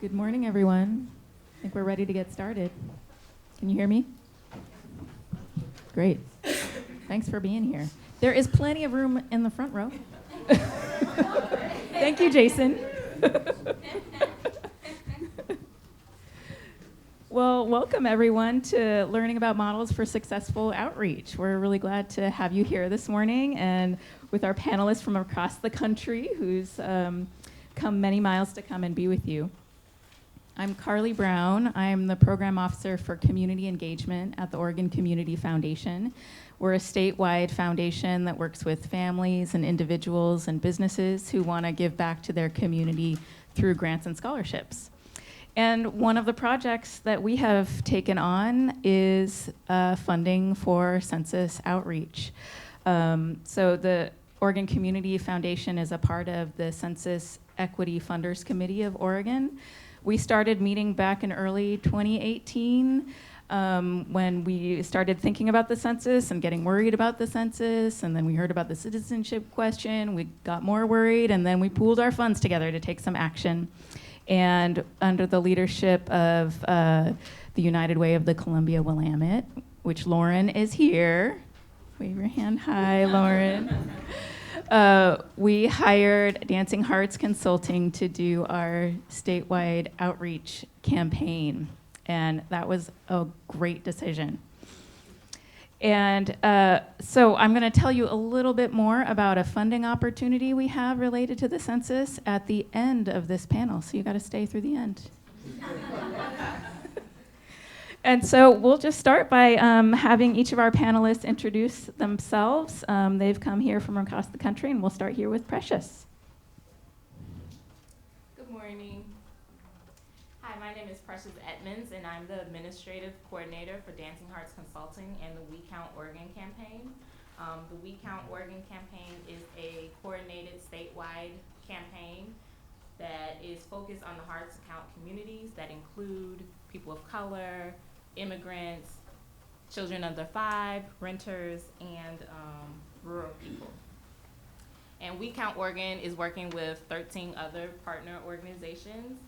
Good morning, everyone. I think we're ready to get started. Can you hear me? Great. Thanks for being here. There is plenty of room in the front row. Thank you, Jason. Well, welcome everyone to Learning About Models for Successful Outreach. We're really glad to have you here this morning and with our panelists from across the country who's come many miles to come and be with you. I'm Carly Brown. I'm the Program Officer for Community Engagement at the Oregon Community Foundation. We're a statewide foundation that works with families and individuals and businesses who want to give back to their community through grants and scholarships. And one of the projects that we have taken on is funding for census outreach. So the Oregon Community Foundation is a part of the Census Equity Funders Committee of Oregon. We started meeting back in early 2018 when we started thinking about the census and getting worried about the census, and then we heard about the citizenship question. We got more worried, and then we pooled our funds together to take some action. And under the leadership of the United Way of the Columbia Willamette, which Lauren is here. Wave your hand high, Lauren. We hired Dancing Hearts Consulting to do our statewide outreach campaign, and that was a great decision. And so I'm going to tell you a little bit more about a funding opportunity we have related to the census at the end of this panel, so you got to stay through the end. And so we'll just start by having each of our panelists introduce themselves. They've come here from across the country, and we'll start here with Precious. Good morning. Hi, my name is Precious Edmonds, and I'm the Administrative Coordinator for Dancing Hearts Consulting and the We Count Oregon campaign. The We Count Oregon campaign is a coordinated statewide campaign that is focused on the hard-to-count communities that include people of color, immigrants, children under 5, renters, and rural people. And We Count Oregon is working with 13 other partner organizations,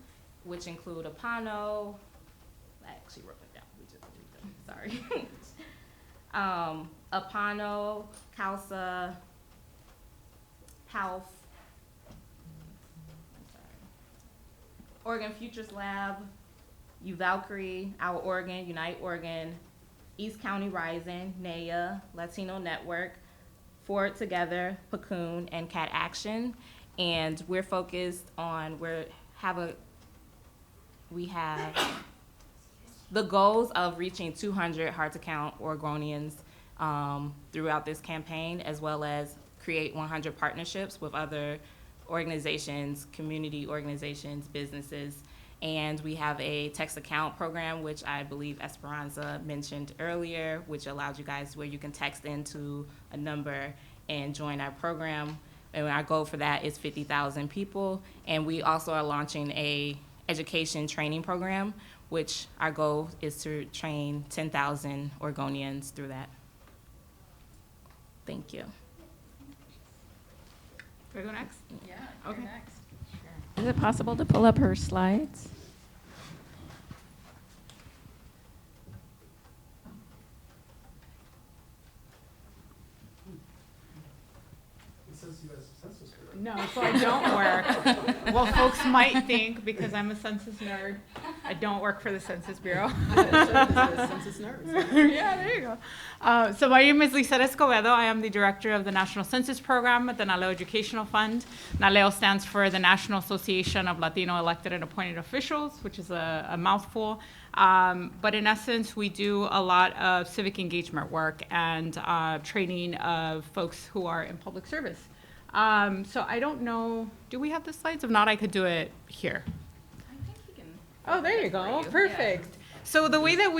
which include Apano. I actually wrote them down. We just read them. Sorry. Apano, CALSA, Health, Oregon Futures Lab, UValkyrie, Our Oregon, Unite Oregon, East County Rising, NAYA, Latino Network, Forward Together, Paccoon, and Cat Action. And we're focused on, we have the goals of reaching 200 hard-to-count Oregonians throughout this campaign, as well as create 100 partnerships with other organizations, community organizations, businesses. And we have a text account program, which I believe Esperanza mentioned earlier, which allows you guys where you can text into a number and join our program. And our goal for that is 50,000 people. And we also are launching a education training program, which our goal is to train 10,000 Oregonians through that. Thank you. Can I go next? Yeah, Okay. you're next. Is it possible to pull up her slides? It says you guys census bureau. No, so I don't work. Well, folks might think, because I'm a census nerd, I don't work for the Census Bureau. Census nerds. Yeah, there you go. So my name is Lisa Escobedo. I am the director of the National Census Program at the NALEO Educational Fund. NALEO stands for the National Association of Latino Elected and Appointed Officials, which is a mouthful. But in essence, we do a lot of civic engagement work and training of folks who are in public service. So I don't know, do we have the slides? If not, I could do it here. I think you can. Oh, there you go. Perfect. So the way that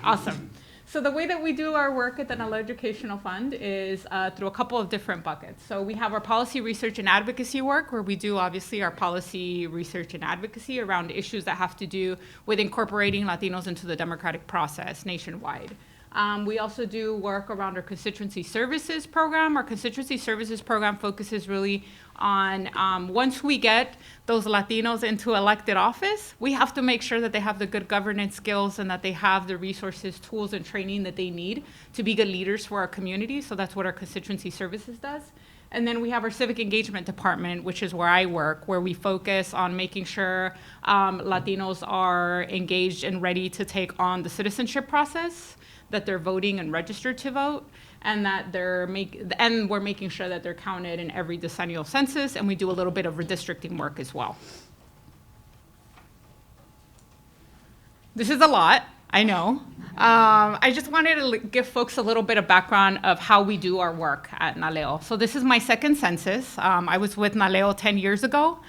awesome. So the way that we do our work at the NALEO Educational Fund is through a couple of different buckets. So we have our policy research and advocacy work, where we do obviously our policy research and advocacy around issues that have to do with incorporating Latinos into the democratic process nationwide. We also do work around our constituency services program. Our constituency services program focuses really on once we get those Latinos into elected office, we have to make sure that they have the good governance skills and that they have the resources, tools, and training that they need to be good leaders for our community. So that's what our constituency services does. And then we have our civic engagement department, which is where I work, where we focus on making sure Latinos are engaged and ready to take on the citizenship process, that they're voting and registered to vote, and that we're making sure that they're counted in every decennial census, and we do a little bit of redistricting work as well. This is a lot, I know. I just wanted to give folks a little bit of background of how we do our work at NALEO. So this is my second census. I was with NALEO 10 years ago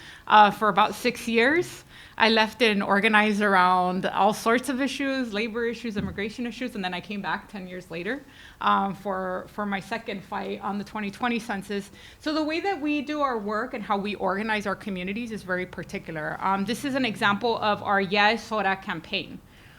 for about 6 years. I left it and organized around all sorts of issues, labor issues, immigration issues, and then I came back 10 years later for my second fight on the 2020 census. So the way that we do our work and how we organize our communities is very particular. This is an example of our Ya Es Hora campaign.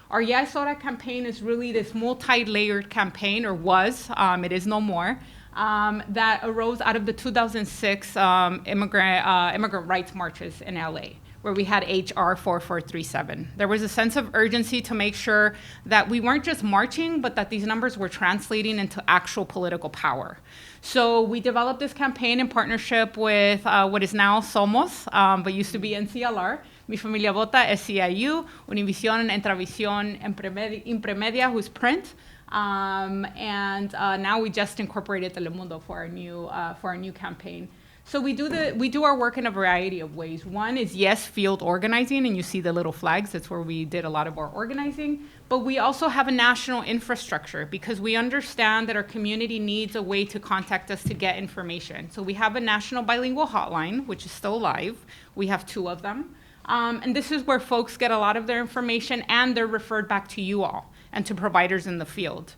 Our Ya Es Hora campaign is really this multi-layered campaign, or was, it is no more, that arose out of the 2006 immigrant rights marches in LA, where we had HR 4437. There was a sense of urgency to make sure that we weren't just marching, but that these numbers were translating into actual political power. So we developed this campaign in partnership with what is now Somos, but used to be NCLR, Mi Familia Vota, SCIU, Univision, Entravisión, Impremedia, who's print, and now we just incorporated Telemundo for our new campaign. So we do our work in a variety of ways. One is, yes, field organizing, and you see the little flags. That's where we did a lot of our organizing. But we also have a national infrastructure because we understand that our community needs a way to contact us to get information. So we have a national bilingual hotline, which is still live. We have 2 of them. And this is where folks get a lot of their information, and they're referred back to you all and to providers in the field.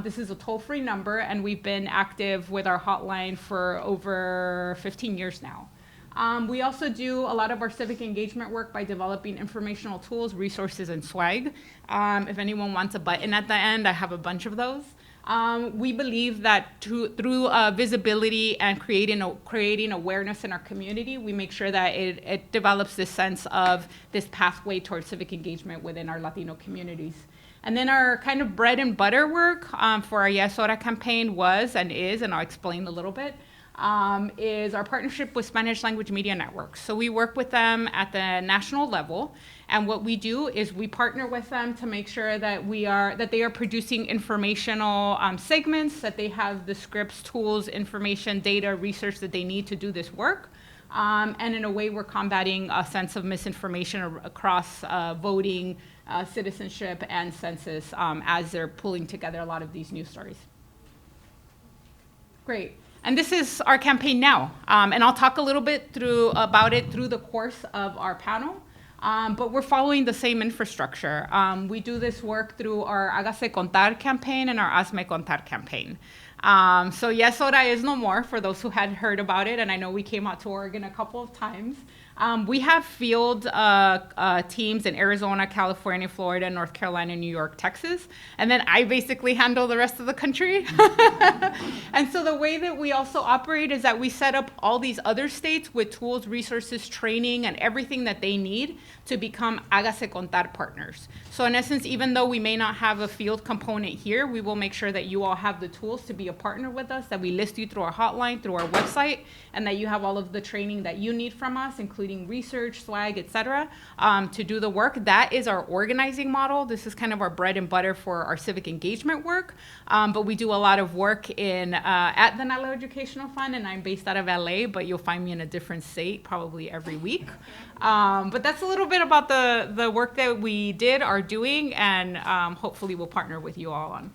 This is a toll-free number, and we've been active with our hotline for over 15 years now. We also do a lot of our civic engagement work by developing informational tools, resources, and swag. If anyone wants a button at the end, I have a bunch of those. We believe that through visibility and creating awareness in our community, we make sure that it develops this sense of this pathway towards civic engagement within our Latino communities. And then our kind of bread and butter work for our Ya Es Hora campaign was and is, and I'll explain a little bit, is our partnership with Spanish language media networks. So we work with them at the national level, and what we do is we partner with them to make sure that they are producing informational segments, that they have the scripts, tools, information, data, research that they need to do this work. And in a way, we're combating a sense of misinformation across voting, citizenship, and census as they're pulling together a lot of these news stories. Great. And this is our campaign now. And I'll talk a little bit about it through the course of our panel. But we're following the same infrastructure. We do this work through our Hágase Contar campaign and our Hazme Contar campaign. So Ya Es Hora is no more, for those who hadn't heard about it, and I know we came out to Oregon a couple of times. We have field teams in Arizona, California, Florida, North Carolina, New York, Texas, and then I basically handle the rest of the country. And so the way that we also operate is that we set up all these other states with tools, resources, training, and everything that they need to become Hágase Contar partners. So in essence, even though we may not have a field component here, we will make sure that you all have the tools to be a partner with us, that we list you through our hotline, through our website, and that you have all of the training that you need from us, including research, swag, et cetera, to do the work. That is our organizing model. This is kind of our bread and butter for our civic engagement work. But we do a lot of work at the NALEO Educational Fund, and I'm based out of LA, but you'll find me in a different state probably every week. But that's a little bit about the work that we are doing, and hopefully we'll partner with you all on.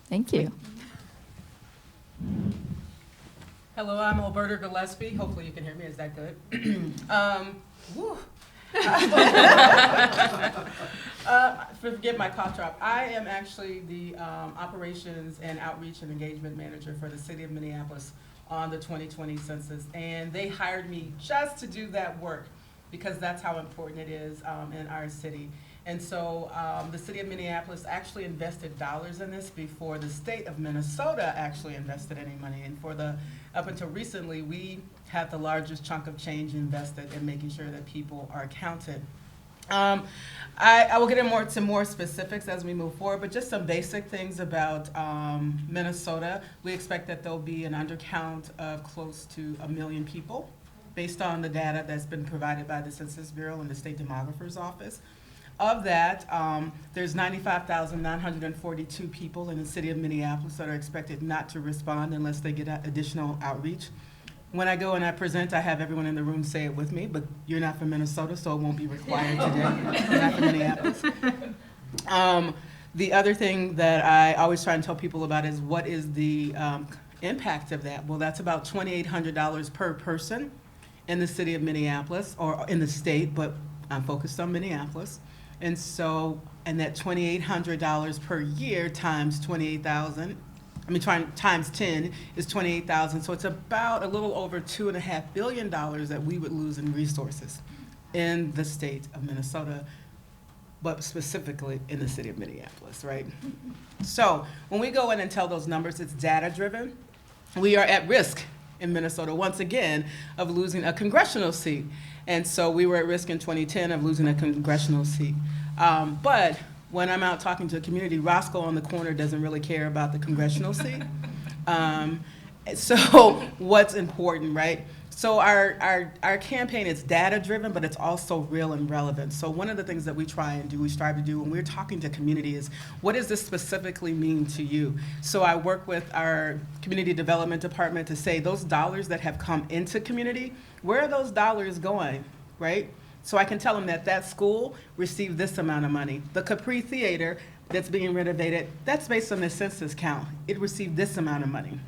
Thank you. Hello, I'm Alberta Gillespie. Hopefully you can hear me. Is that good? Forget my cough drop. I am actually the operations and outreach and engagement manager for the city of Minneapolis on the 2020 census. And they hired me just to do that work because that's how important it is in our city. And so the city of Minneapolis actually invested dollars in this before the state of Minnesota actually invested any money. And up until recently, we had the largest chunk of change invested in making sure that people are counted. I will get into more specifics as we move forward, but just some basic things about Minnesota. We expect that there'll be an undercount of close to 1 million people based on the data that's been provided by the Census Bureau and the State Demographer's Office. Of that, there's 95,942 people in the city of Minneapolis that are expected not to respond unless they get additional outreach. When I go and I present, I have everyone in the room say it with me, but you're not from Minnesota, so it won't be required today. You're not from Minneapolis. The other thing that I always try and tell people about is what is the impact of that? Well, that's about $2,800 per person in the city of Minneapolis, or in the state, but I'm focused on Minneapolis. And so, and that $2,800 per year times 28,000, times 10 is 28,000. So it's about a little over $2.5 billion that we would lose in resources in the state of Minnesota, but specifically in the city of Minneapolis, right? So when we go in and tell those numbers, it's data driven. We are at risk in Minnesota, once again, of losing a congressional seat. And so we were at risk in 2010 of losing a congressional seat. But when I'm out talking to the community, Roscoe on the corner doesn't really care about the congressional seat. So what's important, right? So our campaign is data driven, but it's also real and relevant. So one of the things that we strive to do when we're talking to community is, what does this specifically mean to you? So I work with our community development department to say, those dollars that have come into community, where are those dollars going, right? So I can tell them that that school received this amount of money. The Capri Theater that's being renovated, that's based on the census count. It received this amount of money.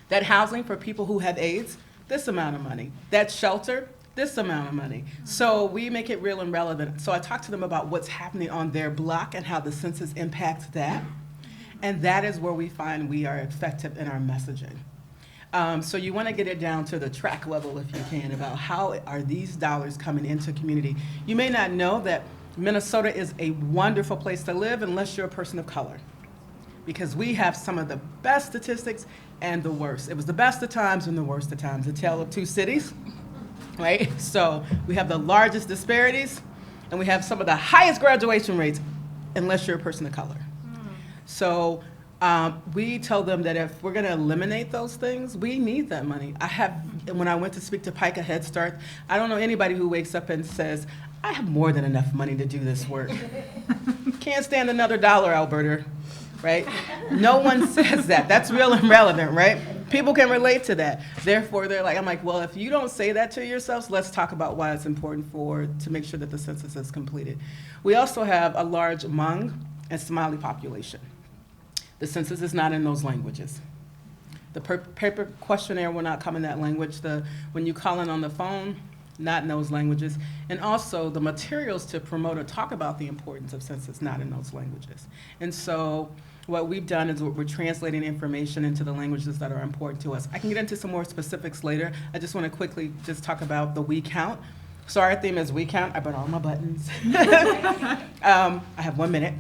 That housing for people who have AIDS, this amount of money. That shelter, this amount of money. So we make it real and relevant. So I talk to them about what's happening on their block and how the census impacts that. And that is where we find we are effective in our messaging. So you want to get it down to the track level, if you can, about how are these dollars coming into community. You may not know that Minnesota is a wonderful place to live unless you're a person of color, because we have some of the best statistics and the worst. It was the best of times and the worst of times, a tale of two cities, right? So we have the largest disparities, and we have some of the highest graduation rates unless you're a person of color. So we tell them that if we're going to eliminate those things, we need that money. When I went to speak to PICA Head Start, I don't know anybody who wakes up and says, I have more than enough money to do this work. Can't stand another dollar, Alberta, right? No one says that. That's real and relevant, right? People can relate to that. Therefore, I'm like, well, if you don't say that to yourselves, let's talk about why it's important to make sure that the census is completed. We also have a large Hmong and Somali population. The census is not in those languages. The paper questionnaire will not come in that language. When you call in on the phone, not in those languages. And also the materials to promote or talk about the importance of census, not in those languages. And so what we've done is we're translating information into the languages that are important to us. I can get into some more specifics later. I just want to quickly just talk about the We Count. So our theme is We Count. I brought all my buttons. I have 1 minute.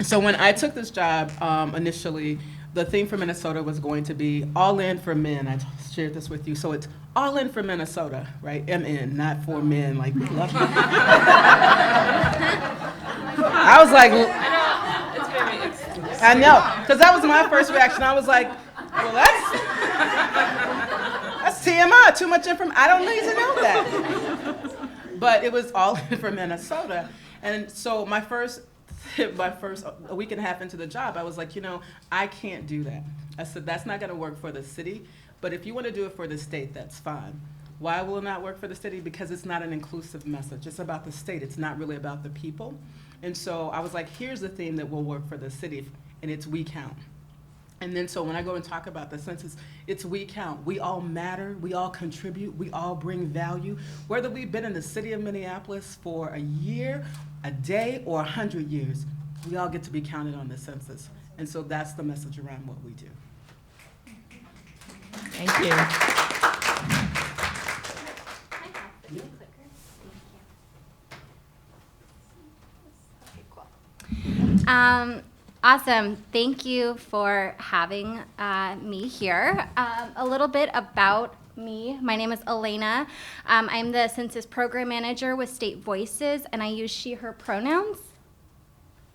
So when I took this job initially, the theme for Minnesota was going to be All In for Men. I shared this with you. So it's All In for Minnesota, right? MN, not for men, like we love you. I was like, I know, because that was my first reaction. I was like, well, that's TMI, too much information. I don't need to know that. But it was All In for Minnesota. And so a week and a half into the job, I was like, I can't do that. I said, that's not going to work for the city, but if you want to do it for the state, that's fine. Why will it not work for the city? Because it's not an inclusive message. It's about the state. It's not really about the people. And so I was like, here's the theme that will work for the city, and it's We Count. And then so when I go and talk about the census, it's We Count. We all matter. We all contribute. We all bring value. Whether we've been in the city of Minneapolis for a year, a day, or 100 years, we all get to be counted on the census. And so that's the message around what we do. Thank you. Awesome. Thank you for having me here. A little bit about me. My name is Elena. I'm the Census Program Manager with State Voices, and I use she, her pronouns.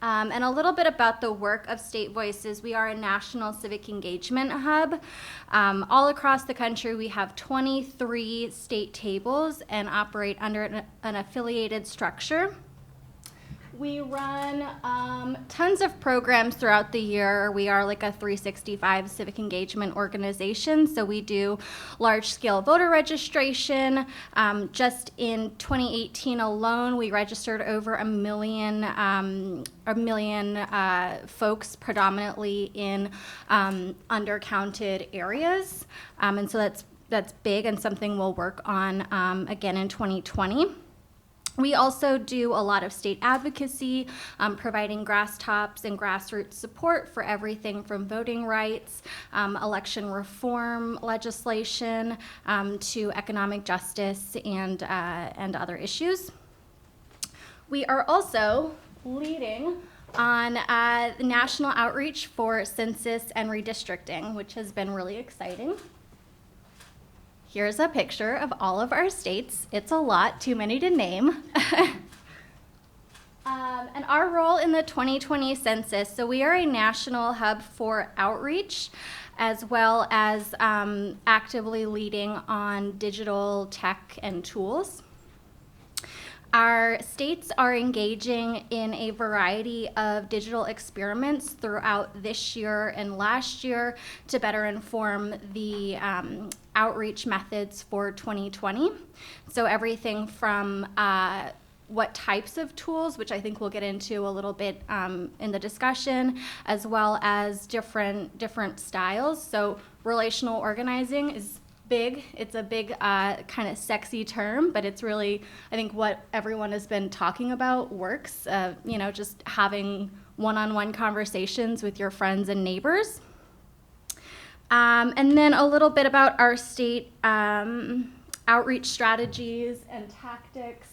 And a little bit about the work of State Voices. We are a national civic engagement hub. All across the country, we have 23 state tables and operate under an affiliated structure. We run tons of programs throughout the year. We are like a 365 civic engagement organization, so we do large-scale voter registration. Just in 2018 alone, we registered over a million folks, predominantly in undercounted areas, and so that's big and something we'll work on again in 2020. We also do a lot of state advocacy, providing grass tops and grassroots support for everything from voting rights, election reform legislation, to economic justice and other issues. We are also leading on the national outreach for census and redistricting, which has been really exciting. Here's a picture of all of our states. It's a lot, too many to name. And our role in the 2020 census, so we are a national hub for outreach, as well as actively leading on digital tech and tools. Our states are engaging in a variety of digital experiments throughout this year and last year to better inform the outreach methods for 2020. So everything from what types of tools, which I think we'll get into a little bit in the discussion, as well as different styles. So relational organizing is big. It's a big kind of sexy term, but it's really, I think, what everyone has been talking about works, just having one-on-one conversations with your friends and neighbors. And then a little bit about our state outreach strategies and tactics.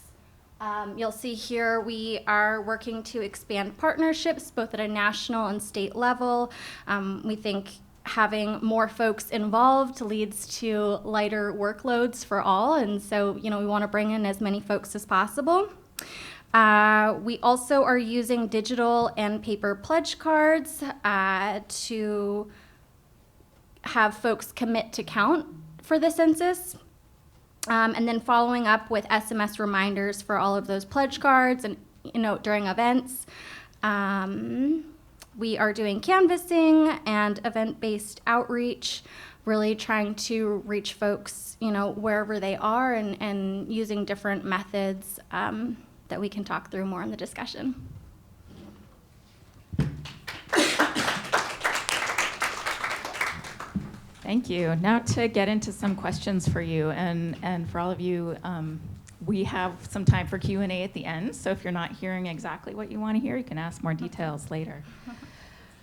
You'll see here we are working to expand partnerships both at a national and state level. We think having more folks involved leads to lighter workloads for all, and so we want to bring in as many folks as possible. We also are using digital and paper pledge cards to have folks commit to count for the census, and then following up with SMS reminders for all of those pledge cards and during events. We are doing canvassing and event-based outreach, really trying to reach folks, wherever they are, and using different methods that we can talk through more in the discussion. Thank you. Now to get into some questions for you, and for all of you, we have some time for Q&A at the end, so if you're not hearing exactly what you want to hear, you can ask more details later.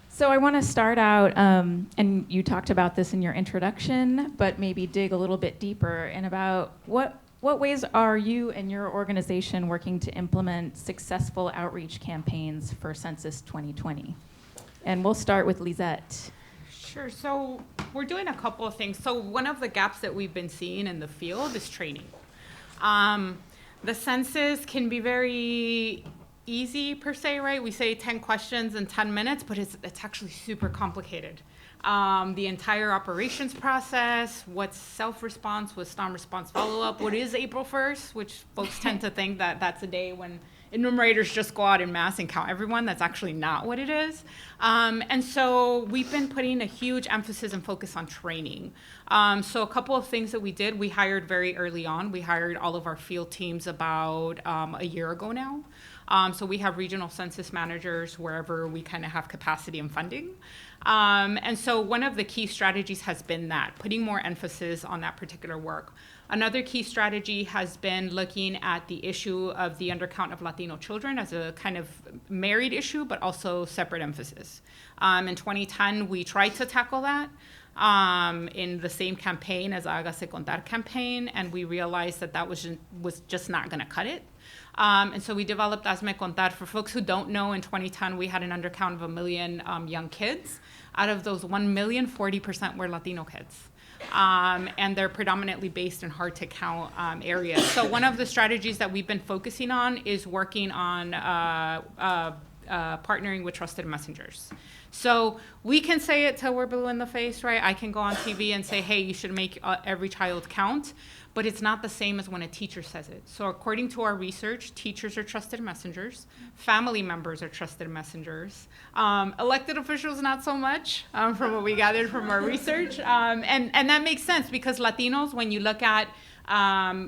So I want to start out, and you talked about this in your introduction, but maybe dig a little bit deeper in about what ways are you and your organization working to implement successful outreach campaigns for Census 2020? And we'll start with Lisette. Sure. So we're doing a couple of things. So one of the gaps that we've been seeing in the field is training. The census can be very easy per se, right? We say 10 questions in 10 minutes, but it's actually super complicated. The entire operations process, what's self-response, what's non-response follow-up, what is April 1st, which folks tend to think that that's a day when enumerators just go out en masse and count everyone. That's actually not what it is. And so we've been putting a huge emphasis and focus on training. So a couple of things that we did, we hired very early on. We hired all of our field teams about a year ago now. So we have regional census managers wherever we kind of have capacity and funding. And so one of the key strategies has been that, putting more emphasis on that particular work. Another key strategy has been looking at the issue of the undercount of Latino children as a kind of married issue, but also separate emphasis. In 2010, we tried to tackle that in the same campaign as Hágase Contar campaign, and we realized that was just not going to cut it. And so we developed Hazme Contar. For folks who don't know, in 2010, we had an undercount of 1 million young kids. Out of those 1 million, 40% were Latino kids. And they're predominantly based in hard-to-count areas. So one of the strategies that we've been focusing on is working on partnering with trusted messengers. So we can say it till we're blue in the face, right? I can go on TV and say, hey, you should make every child count, but it's not the same as when a teacher says it. So according to our research, teachers are trusted messengers, family members are trusted messengers, elected officials not so much, from what we gathered from our research. And that makes sense because Latinos, when you look at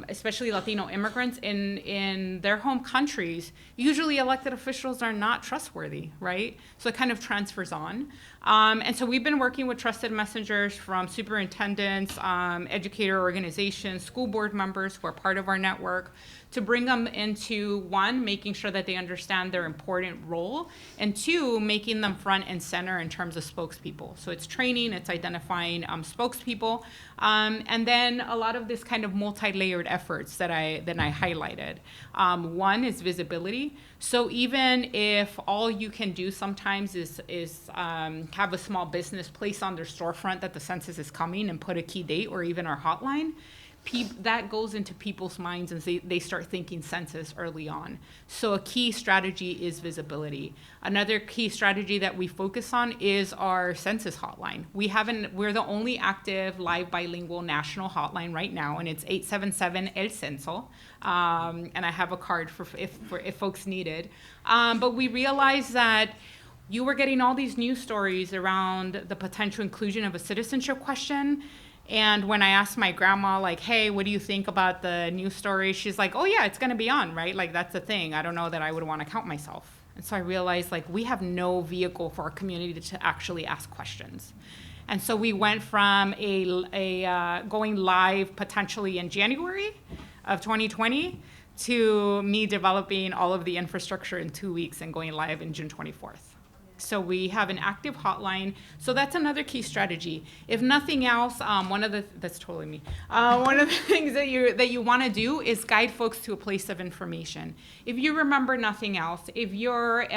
especially Latino immigrants in their home countries, usually elected officials are not trustworthy, right? So it kind of transfers on. And so we've been working with trusted messengers from superintendents, educator organizations, school board members who are part of our network to bring them into, one, making sure that they understand their important role, and two, making them front and center in terms of spokespeople. So it's training, it's identifying spokespeople, and then a lot of this kind of multi-layered efforts that I highlighted. One is visibility. So even if all you can do sometimes is have a small business place on their storefront that the census is coming and put a key date or even our hotline, that goes into people's minds and they start thinking census early on. So a key strategy is visibility. Another key strategy that we focus on is our census hotline. We're the only active live bilingual national hotline right now, and it's 877 El Censo. And I have a card for if folks need it. But we realized that you were getting all these news stories around the potential inclusion of a citizenship question. And when I asked my grandma, like, hey, what do you think about the news story? She's like, oh, yeah, it's going to be on, right? Like, that's the thing. I don't know that I would want to count myself. And so I realized, like, we have no vehicle for our community to actually ask questions. And so we went from going live potentially in January of 2020 to me developing all of the infrastructure in 2 weeks and going live in June 24th. So we have an active hotline. So that's another key strategy. If nothing else, that's totally me. One of the things that you want to do is guide folks to a place of information. If you remember nothing else, if you're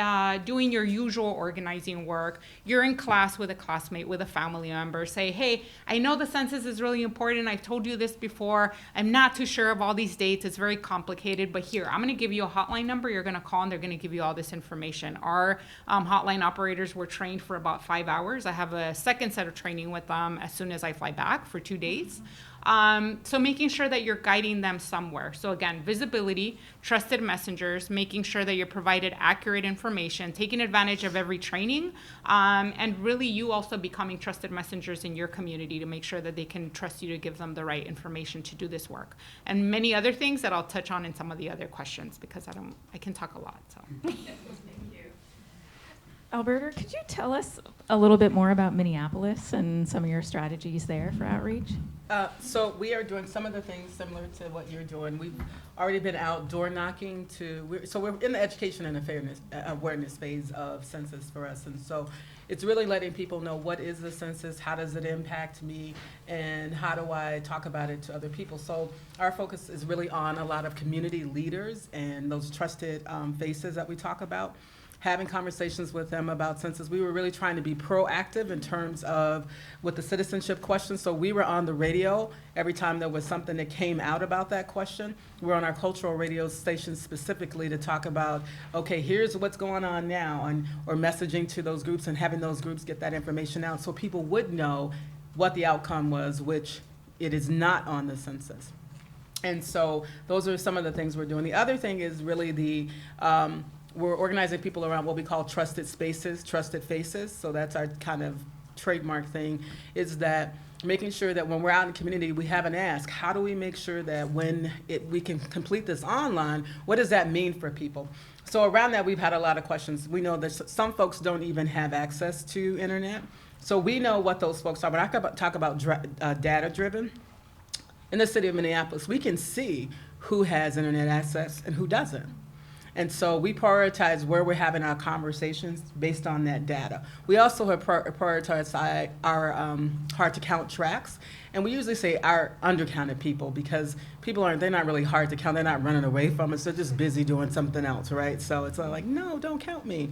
doing your usual organizing work, you're in class with a classmate, with a family member, say, hey, I know the census is really important. I've told you this before. I'm not too sure of all these dates. It's very complicated, but here, I'm going to give you a hotline number. You're going to call and they're going to give you all this information. Our hotline operators were trained for about 5 hours. I have a second set of training with them as soon as I fly back for 2 days. So making sure that you're guiding them somewhere. So again, visibility, trusted messengers, making sure that you're provided accurate information, taking advantage of every training, and really you also becoming trusted messengers in your community to make sure that they can trust you to give them the right information to do this work. And many other things that I'll touch on in some of the other questions because I can talk a lot. So. Alberta, could you tell us a little bit more about Minneapolis and some of your strategies there for outreach? So we are doing some of the things similar to what you're doing. We've already been out door knocking so we're in the education and awareness phase of census for us. And so it's really letting people know what is the census, how does it impact me, and how do I talk about it to other people. So our focus is really on a lot of community leaders and those trusted faces that we talk about. Having conversations with them about census. We were really trying to be proactive in terms of with the citizenship question. So we were on the radio every time there was something that came out about that question. We're on our cultural radio station specifically to talk about, okay, here's what's going on now, or messaging to those groups and having those groups get that information out so people would know what the outcome was, which it is not on the census. And so those are some of the things we're doing. The other thing is really we're organizing people around what we call trusted spaces, trusted faces. So that's our kind of trademark thing, is that making sure that when we're out in the community, we have an ask. How do we make sure that when we can complete this online, what does that mean for people? So around that, we've had a lot of questions. We know that some folks don't even have access to internet. So we know what those folks are. When I talk about data-driven, in the city of Minneapolis, we can see who has internet access and who doesn't. And so we prioritize where we're having our conversations based on that data. We also have prioritized our hard to count tracks. And we usually say our undercounted people because they're not really hard to count. They're not running away from us. They're just busy doing something else, right? So it's like, no, don't count me.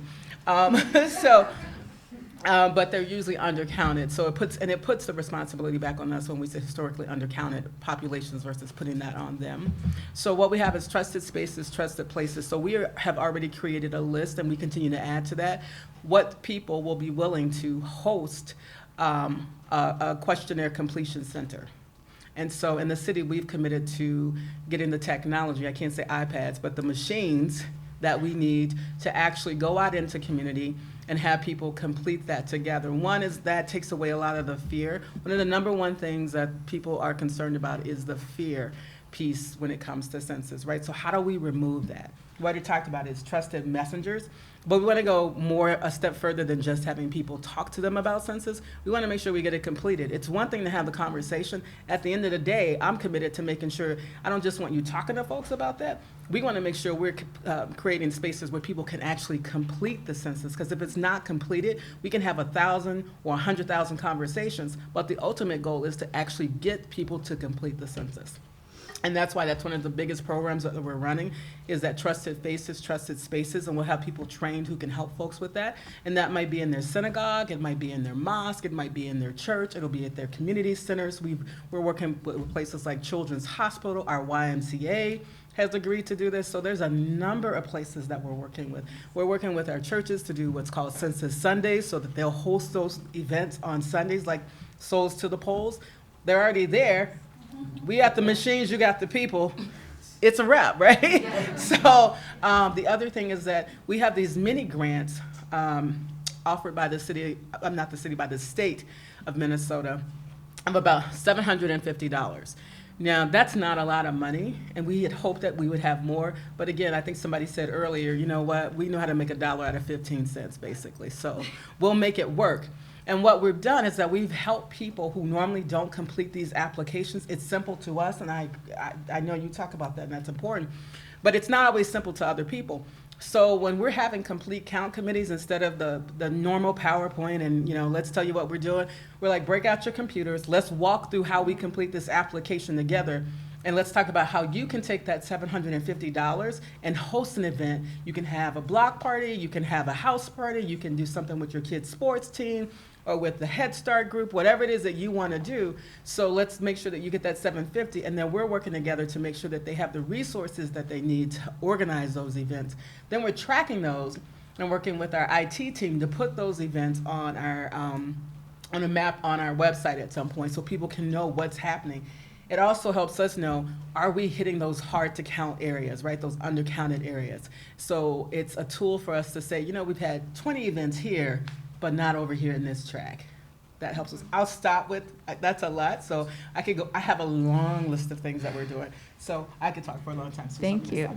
But they're usually undercounted. So it puts the responsibility back on us when we say historically undercounted populations versus putting that on them. So what we have is trusted spaces, trusted places. So we have already created a list, and we continue to add to that, what people will be willing to host a questionnaire completion center. And so in the city, we've committed to getting the technology, I can't say iPads, but the machines that we need to actually go out into community and have people complete that together. One is that takes away a lot of the fear. One of the number one things that people are concerned about is the fear piece when it comes to census, right? So how do we remove that? We already talked about is trusted messengers, but we want to go a step further than just having people talk to them about census. We want to make sure we get it completed. It's one thing to have the conversation. At the end of the day, I'm committed to making sure I don't just want you talking to folks about that. We want to make sure we're creating spaces where people can actually complete the census, because if it's not completed, we can have 1,000 or 100,000 conversations, but the ultimate goal is to actually get people to complete the census. And that's why that's one of the biggest programs that we're running, is that trusted faces, trusted spaces, and we'll have people trained who can help folks with that. And that might be in their synagogue, it might be in their mosque, it might be in their church, it'll be at their community centers. We're working with places like Children's Hospital, our YMCA has agreed to do this. So there's a number of places that we're working with. We're working with our churches to do what's called Census Sundays, so that they'll host those events on Sundays, like Souls to the Polls. They're already there. We got the machines, you got the people. It's a wrap, right? Yeah. So the other thing is that we have these mini grants offered by the state of Minnesota of about $750. Now, that's not a lot of money, and we had hoped that we would have more. But again, I think somebody said earlier, you know what, we know how to make $1 out of 15 cents, basically. So we'll make it work. And what we've done is that we've helped people who normally don't complete these applications. It's simple to us, and I know you talk about that, and that's important. But it's not always simple to other people. So when we're having complete count committees instead of the normal PowerPoint and, let's tell you what we're doing, we're like, break out your computers, let's walk through how we complete this application together, and let's talk about how you can take that $750 and host an event. You can have a block party, you can have a house party, you can do something with your kids' sports team, or with the Head Start group, whatever it is that you want to do. So let's make sure that you get that $750, and then we're working together to make sure that they have the resources that they need to organize those events. Then we're tracking those and working with our IT team to put those events on a map on our website at some point so people can know what's happening. It also helps us know, are we hitting those hard to count areas, right? Those undercounted areas. So it's a tool for us to say, we've had 20 events here, but not over here in this track. That helps us. I'll stop with, that's a lot, so I could go, I have a long list of things that we're doing. So I could talk for a long time. So thank you.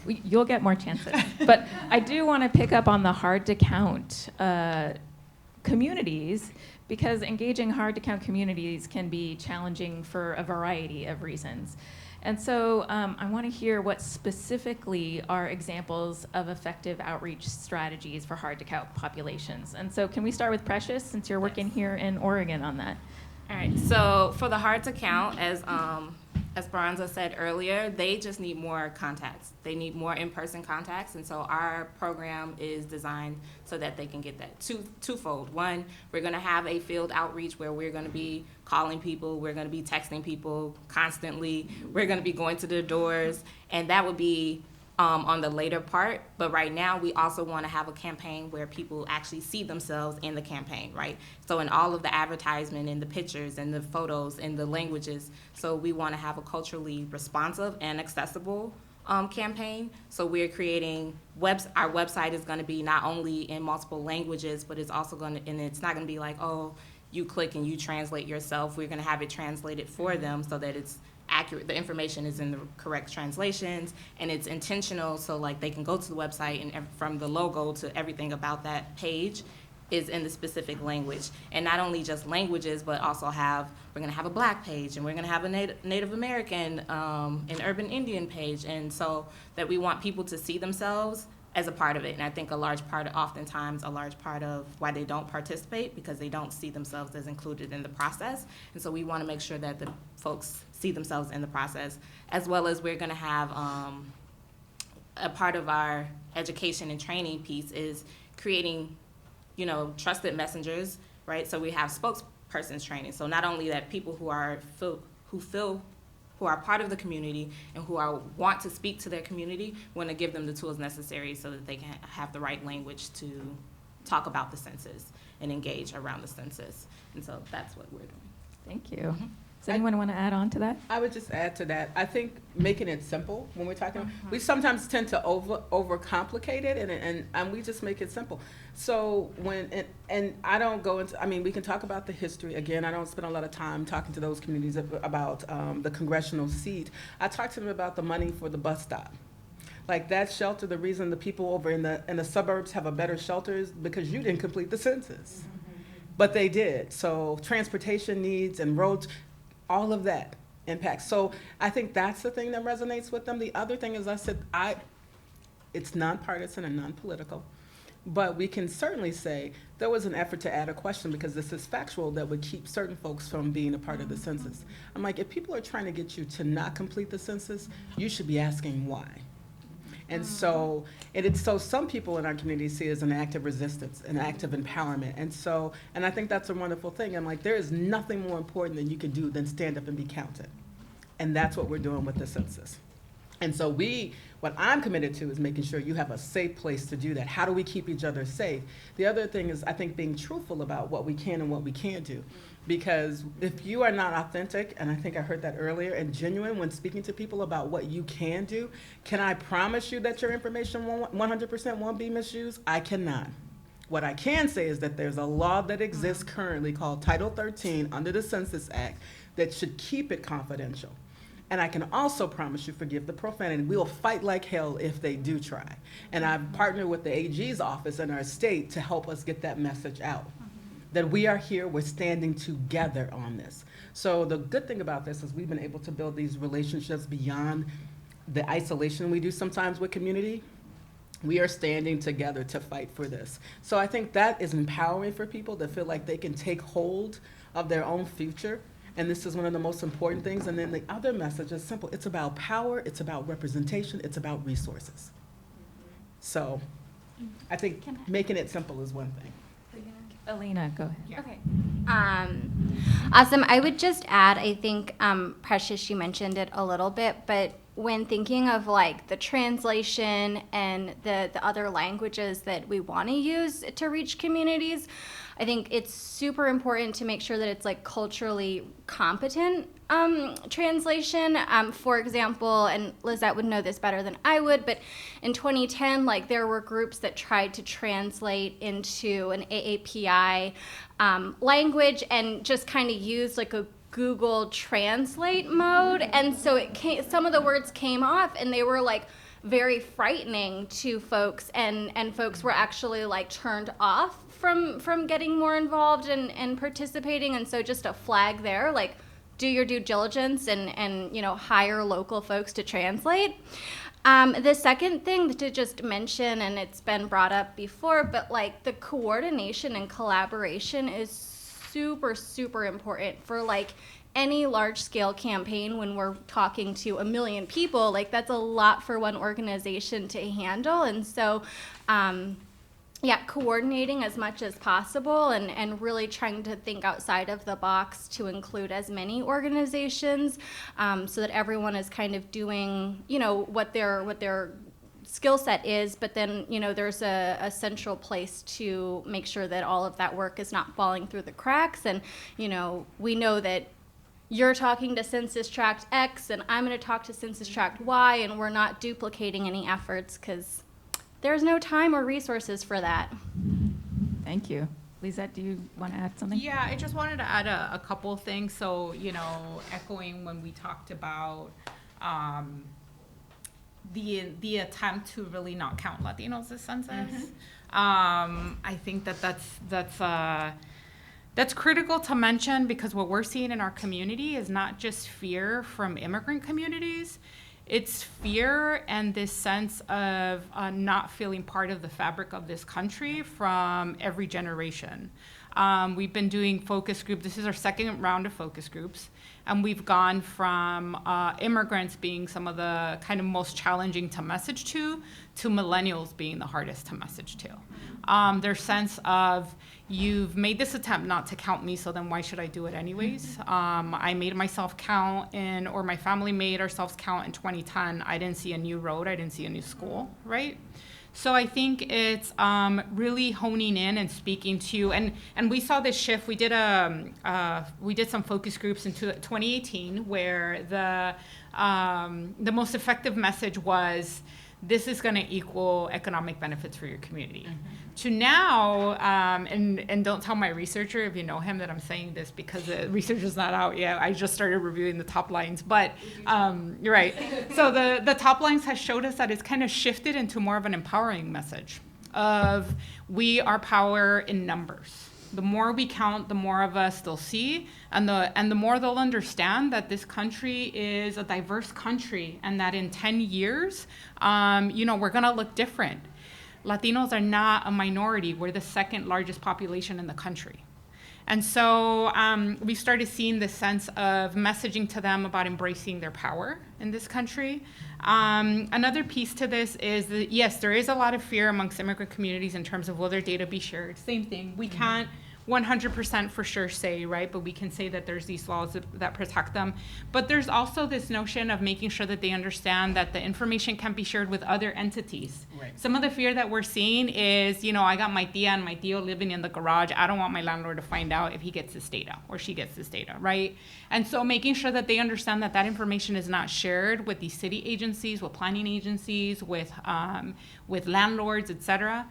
You'll get more chances. But I do want to pick up on the hard to count communities, because engaging hard to count communities can be challenging for a variety of reasons. And so I want to hear what specifically are examples of effective outreach strategies for hard to count populations. And so can we start with Precious, since you're working here in Oregon on that? All right, so for the hard to count, as Baranza said earlier, they just need more contacts. They need more in-person contacts, and so our program is designed so that they can get that twofold. One, we're gonna have a field outreach where we're gonna be calling people, we're gonna be texting people constantly, we're gonna be going to their doors, and that would be on the later part. But right now, we also want to have a campaign where people actually see themselves in the campaign, right? So in all of the advertisement and the pictures and the photos and the languages, so we want to have a culturally responsive and accessible campaign. So we're creating our website is going to be not only in multiple languages, but it's also going to, and it's not going to be like, oh, you click and you translate yourself. We're going to have it translated for them so that it's accurate, the information is in the correct translations, and it's intentional, so like they can go to the website and from the logo to everything about that page is in the specific language. And not only just languages, but also we're gonna have a Black page, and we're gonna have a Native American, an Urban Indian page. And so that we want people to see themselves as a part of it. And I think oftentimes a large part of why they don't participate, because they don't see themselves as included in the process. And so we wanna make sure that the folks see themselves in the process, as well as we're gonna have, a part of our education and training piece is creating, trusted messengers, right? So we have spokespersons training. So not only that people who are part of the community and who want to speak to their community, we want to give them the tools necessary so that they can have the right language to talk about the census and engage around the census. And so that's what we're doing. Thank you. Does anyone want to add on to that? I would just add to that, I think making it simple when we're talking, we sometimes tend to overcomplicate it, and we just make it simple. So and I don't go into, we can talk about the history. Again, I don't spend a lot of time talking to those communities about the congressional seat. I talk to them about the money for the bus stop. Like that shelter, the reason the people over in the suburbs have a better shelter is because you didn't complete the census. But they did. So transportation needs and roads, all of that impacts. So I think that's the thing that resonates with them. The other thing is, I said, it's nonpartisan and non-political, but we can certainly say there was an effort to add a question, because this is factual, that would keep certain folks from being a part of the census. I'm like, if people are trying to get you to not complete the census, you should be asking why. And so, so some people in our community see it as an act of resistance, an act of empowerment. And I think that's a wonderful thing. I'm like, there is nothing more important than you can do than stand up and be counted. And that's what we're doing with the census. And so what I'm committed to is making sure you have a safe place to do that. How do we keep each other safe? The other thing is, I think, being truthful about what we can and what we can't do. Because if you are not authentic, and I think I heard that earlier, and genuine when speaking to people about what you can do, can I promise you that your information 100% won't be misused? I cannot. What I can say is that there's a law that exists currently called Title 13 under the Census Act that should keep it confidential. And I can also promise you, forgive the profanity, we will fight like hell if they do try. And I've partnered with the AG's office in our state to help us get that message out. That we are here, we're standing together on this. So the good thing about this is we've been able to build these relationships beyond the isolation we do sometimes with community. We are standing together to fight for this. So I think that is empowering for people that feel like they can take hold of their own future. And this is one of the most important things. And then the other message is simple. It's about power, it's about representation, it's about resources. So I think making it simple is one thing. Alina, go ahead. Okay. Awesome. I would just add, I think, Precious, you mentioned it a little bit, but when thinking of like the translation and the other languages that we want to use to reach communities, I think it's super important to make sure that it's like culturally competent translation. For example, and Lizette would know this better than I would, but in 2010, like there were groups that tried to translate into an AAPI language and just kind of used like a Google Translate mode, and so some of the words came off, and they were like very frightening to folks, and folks were actually like turned off from getting more involved and participating. And so just a flag there, like do your due diligence and hire local folks to translate. The second thing to just mention, and it's been brought up before, but like the coordination and collaboration is super, super important for like any large scale campaign. When we're talking to 1 million people, like that's a lot for one organization to handle. And so, coordinating as much as possible and really trying to think outside of the box to include as many organizations, so that everyone is kind of doing, what their skill set is, but then, there's a central place to make sure that all of that work is not falling through the cracks. And, we know that you're talking to Census Tract X and I'm going to talk to Census Tract Y, and we're not duplicating any efforts because there's no time or resources for that. Thank you. Lizette, do you want to add something? Yeah, I just wanted to add a couple of things. So, echoing when we talked about the attempt to really not count Latinos as census. I think that's critical to mention, because what we're seeing in our community is not just fear from immigrant communities. It's fear and this sense of not feeling part of the fabric of this country from every generation. We've been doing focus groups. This is our second round of focus groups. And we've gone from immigrants being some of the kind of most challenging to message to millennials being the hardest to message to. Their sense of, you've made this attempt not to count me, so then why should I do it anyways? I made myself count or my family made ourselves count in 2010. I didn't see a new road, I didn't see a new school, right? So I think it's really honing in and speaking to, and we saw this shift. We did some focus groups in 2018 where the most effective message was, this is going to equal economic benefits for your community. To now, and don't tell my researcher, if you know him, that I'm saying this because the research is not out yet. I just started reviewing the top lines, but you're right. So the top lines has showed us that it's kind of shifted into more of an empowering message of, we are power in numbers. The more we count, the more of us they'll see, and the more they'll understand that this country is a diverse country, and that in 10 years, we're gonna look different. Latinos are not a minority. We're the second largest population in the country. And so we started seeing this sense of messaging to them about embracing their power in this country. Another piece to this is that, yes, there is a lot of fear amongst immigrant communities in terms of will their data be shared. Same thing. We can't 100% for sure say, right? But we can say that there's these laws that protect them. But there's also this notion of making sure that they understand that the information can be shared with other entities. Right. Some of the fear that we're seeing is, I got my tia and my tío living in the garage. I don't want my landlord to find out if he gets this data or she gets this data, right? And so making sure that they understand that that information is not shared with these city agencies, with planning agencies, with landlords, et cetera.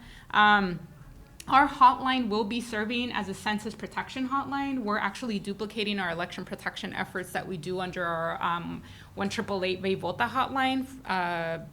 Our hotline will be serving as a census protection hotline. We're actually duplicating our election protection efforts that we do under our 1-888 Ve Vota hotline.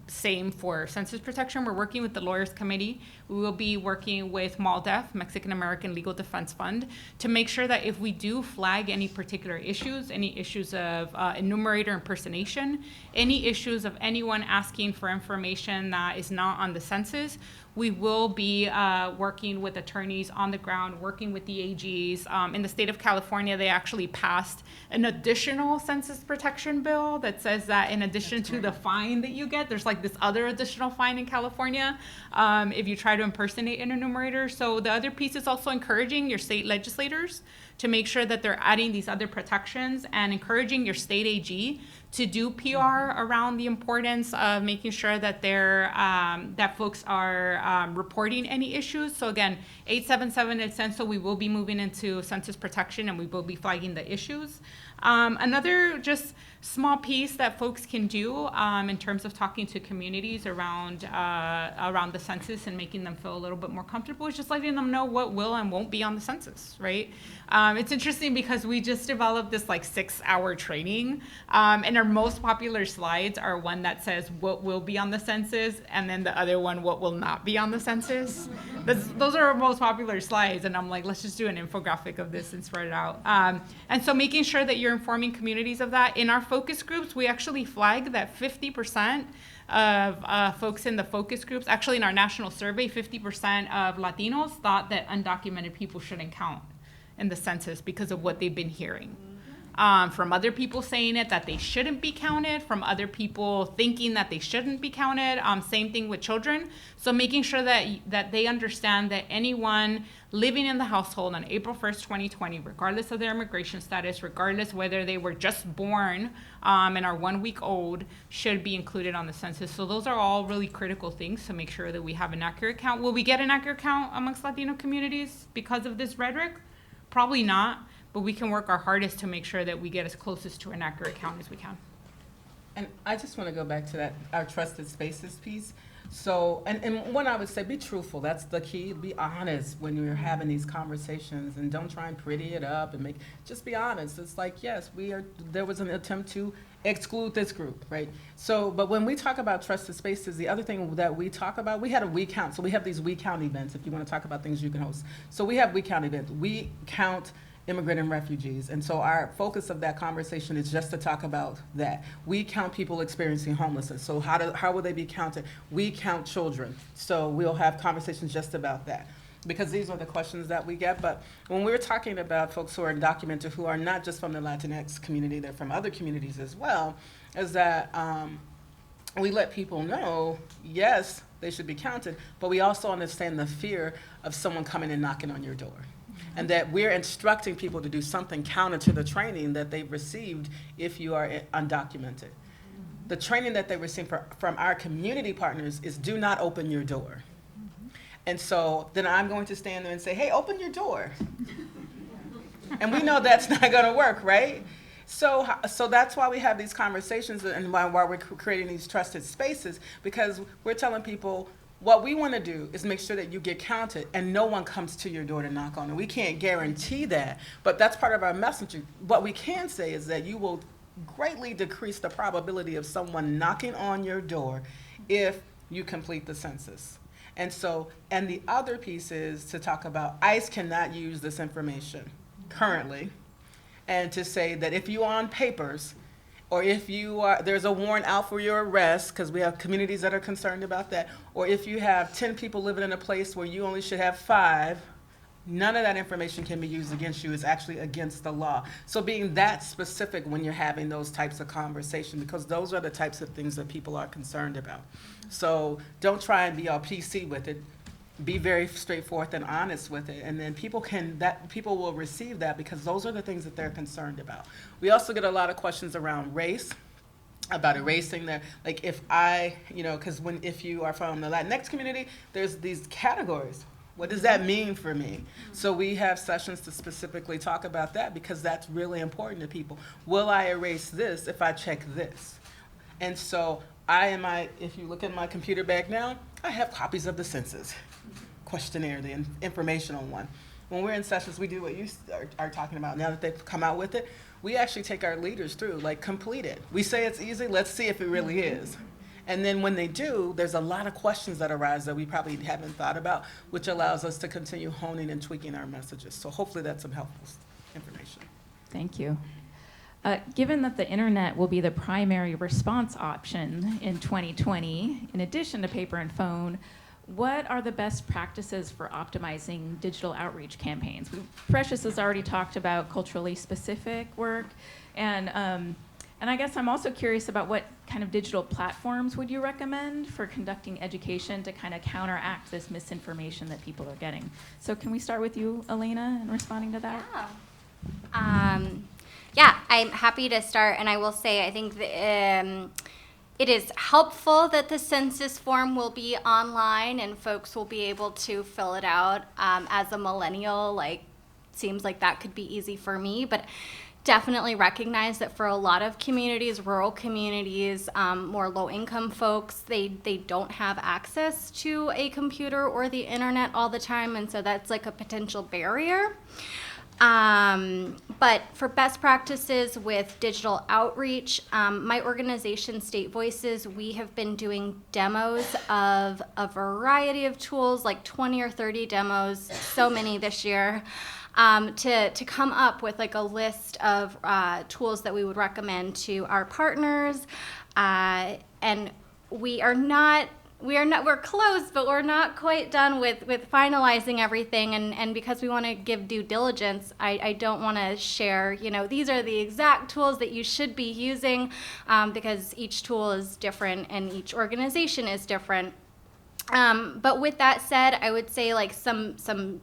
Same for census protection. We're working with the Lawyers Committee. We will be working with MALDEF, Mexican American Legal Defense Fund, to make sure that if we do flag any particular issues, any issues of enumerator impersonation, any issues of anyone asking for information that is not on the census, we will be working with attorneys on the ground, working with the AGs. In the state of California, they actually passed an additional census protection bill that says that in addition to the fine that you get, there's like this other additional fine in California if you try to impersonate an enumerator. So the other piece is also encouraging your state legislators to make sure that they're adding these other protections and encouraging your state AG to do PR around the importance of making sure that that folks are reporting any issues. So again, 877 is Censo. We will be moving into census protection, and we will be flagging the issues. Another just small piece that folks can do in terms of talking to communities around the census and making them feel a little bit more comfortable is just letting them know what will and won't be on the census, right? It's interesting because we just developed this 6-hour training, and our most popular slides are one that says what will be on the census, and then the other one, what will not be on the census. Those are our most popular slides, and I'm like, let's just do an infographic of this and spread it out. And so making sure that you're informing communities of that. In our focus groups, we actually flag that 50% of folks in the focus groups, actually in our national survey, 50% of Latinos thought that undocumented people shouldn't count in the census because of what they've been hearing. From other people saying it, that they shouldn't be counted, from other people thinking that they shouldn't be counted. Same thing with children. So making sure that they understand that anyone living in the household on April 1st, 2020, regardless of their immigration status, regardless whether they were just born and are 1 week old, should be included on the census. So those are all really critical things to make sure that we have an accurate count. Will we get an accurate count amongst Latino communities because of this rhetoric? Probably not. But we can work our hardest to make sure that we get as closest to an accurate count as we can. And I just want to go back to that, our trusted spaces piece. So, and one I would say, be truthful. That's the key. Be honest when you're having these conversations, and don't try and pretty it up and just be honest. It's like, yes, there was an attempt to exclude this group, right? So, but when we talk about trusted spaces, the other thing that we talk about, we had a We Count. So we have these We Count events. If you want to talk about things you can host. So we have We Count events. We count immigrant and refugees. And so our focus of that conversation is just to talk about that. We count people experiencing homelessness. So how will they be counted? We count children. So we'll have conversations just about that, because these are the questions that we get. But when we're talking about folks who are undocumented, who are not just from the Latinx community, they're from other communities as well, is that we let people know, yes, they should be counted, but we also understand the fear of someone coming and knocking on your door. And that we're instructing people to do something counter to the training that they've received if you are undocumented. The training that they receive from our community partners is do not open your door. And so then I'm going to stand there and say, hey, open your door. And we know that's not going to work, right? So that's why we have these conversations and why we're creating these trusted spaces, because we're telling people, what we want to do is make sure that you get counted and no one comes to your door to knock on it. We can't guarantee that, but that's part of our messaging. What we can say is that you will greatly decrease the probability of someone knocking on your door if you complete the census. And the other piece is to talk about ICE cannot use this information currently, and to say that if you are on papers, or if there's a warrant out for your arrest, because we have communities that are concerned about that, or if you have 10 people living in a place where you only should have 5, none of that information can be used against you. It's actually against the law. So being that specific when you're having those types of conversations, because those are the types of things that people are concerned about. So don't try and be all PC with it. Be very straightforward and honest with it, and then people will receive that, because those are the things that they're concerned about. We also get a lot of questions around race, about erasing like if because if you are from the Latinx community, there's these categories. What does that mean for me? So we have sessions to specifically talk about that, because that's really important to people. Will I erase this if I check this? And so if you look at my computer bag now, I have copies of the census questionnaire, the informational one. When we're in sessions, we do what you are talking about. Now that they've come out with it, we actually take our leaders through, like, complete it. We say it's easy, let's see if it really is. And then when they do, there's a lot of questions that arise that we probably haven't thought about, which allows us to continue honing and tweaking our messages. So hopefully that's some helpful information. Thank you. Given that the internet will be the primary response option in 2020, in addition to paper and phone, what are the best practices for optimizing digital outreach campaigns? Precious has already talked about culturally specific work, and I guess I'm also curious about what kind of digital platforms would you recommend for conducting education to kind of counteract this misinformation that people are getting? So can we start with you, Elena, in responding to that? Yeah, I'm happy to start, and I will say I think it is helpful that the census form will be online and folks will be able to fill it out. As a millennial, seems like that could be easy for me, but definitely recognize that for a lot of communities, rural communities, more low-income folks, they don't have access to a computer or the internet all the time, and so that's like a potential barrier. But for best practices with digital outreach, my organization, State Voices, we have been doing demos of a variety of tools, like 20 or 30 demos, so many this year, to come up with like a list of tools that we would recommend to our partners. And we're close, but we're not quite done with finalizing everything. And because we want to give due diligence, I don't want to share, these are the exact tools that you should be using, because each tool is different and each organization is different. But with that said, I would say like some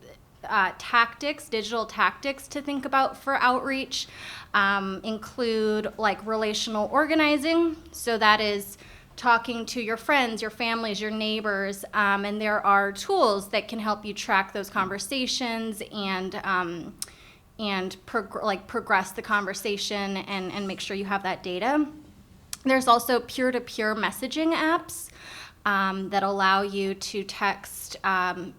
digital tactics to think about for outreach include like relational organizing. So that is talking to your friends, your families, your neighbors, and there are tools that can help you track those conversations and progress the conversation and make sure you have that data. There's also peer-to-peer messaging apps that allow you to text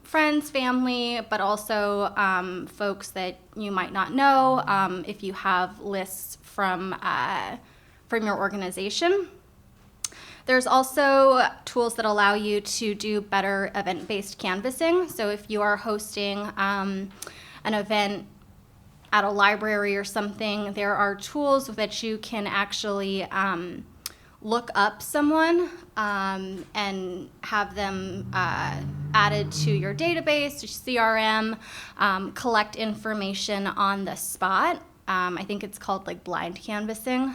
friends, family, but also folks that you might not know if you have lists from your organization. There's also tools that allow you to do better event-based canvassing. So if you are hosting an event at a library or something, there are tools that you can actually look up someone and have them added to your database, your CRM, collect information on the spot. I think it's called like blind canvassing.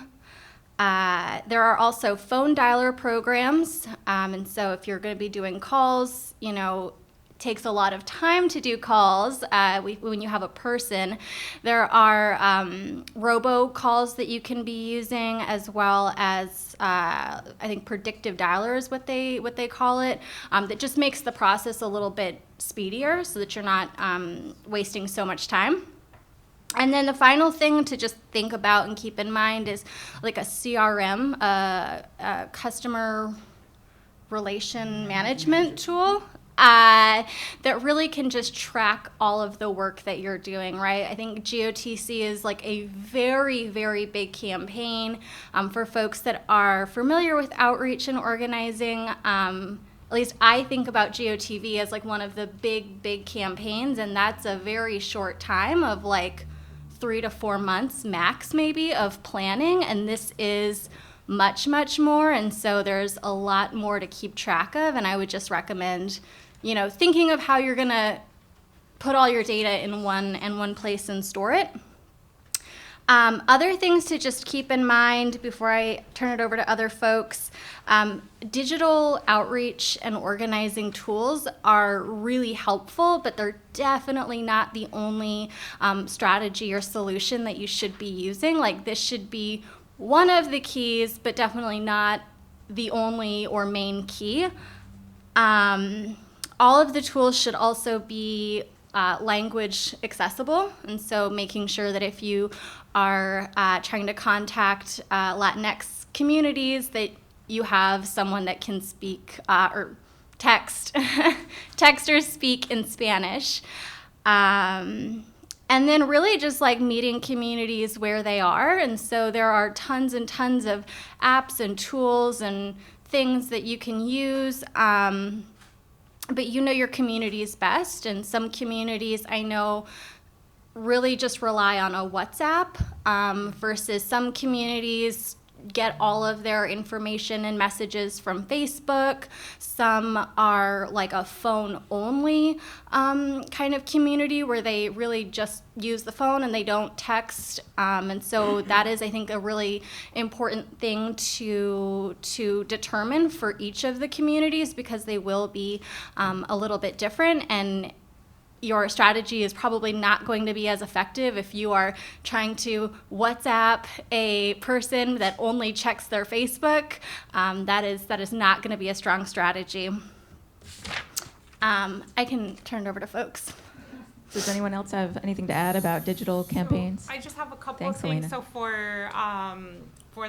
There are also phone dialer programs, and so if you're going to be doing calls, you know, it takes a lot of time to do calls. When you have a person, there are robocalls that you can be using, as well as I think predictive dialer is what they call it. That just makes the process a little bit speedier, so that you're not wasting so much time. And then the final thing to just think about and keep in mind is like a CRM, a customer relation management tool that really can just track all of the work that you're doing, right? I think GOTC is like a very, very big campaign for folks that are familiar with outreach and organizing. At least I think about GOTV as like one of the big campaigns, and that's a very short time of like 3 to 4 months max maybe of planning, and this is much more, and so there's a lot more to keep track of. And I would just recommend, you know, thinking of how you're gonna put all your data in one place and store it. Other things to just keep in mind before I turn it over to other folks, digital outreach and organizing tools are really helpful, but they're definitely not the only strategy or solution that you should be using. Like, this should be one of the keys, but definitely not the only or main key. All of the tools should also be language accessible, and so making sure that if you are trying to contact Latinx communities, that you have someone that can speak or text or speak in Spanish. And then really just like meeting communities where they are. And so there are tons and tons of apps and tools and things that you can use. But you know your communities best, and some communities I know really just rely on a WhatsApp versus some communities get all of their information and messages from Facebook. Some are like a phone-only kind of community where they really just use the phone and they don't text. And so that is, I think, a really important thing to determine for each of the communities, because they will be a little bit different, and your strategy is probably not going to be as effective if you are trying to WhatsApp a person that only checks their Facebook. That is not going to be a strong strategy. I can turn it over to folks. Does anyone else have anything to add about digital campaigns? So I just have a couple Thanks, of things. Elena. So for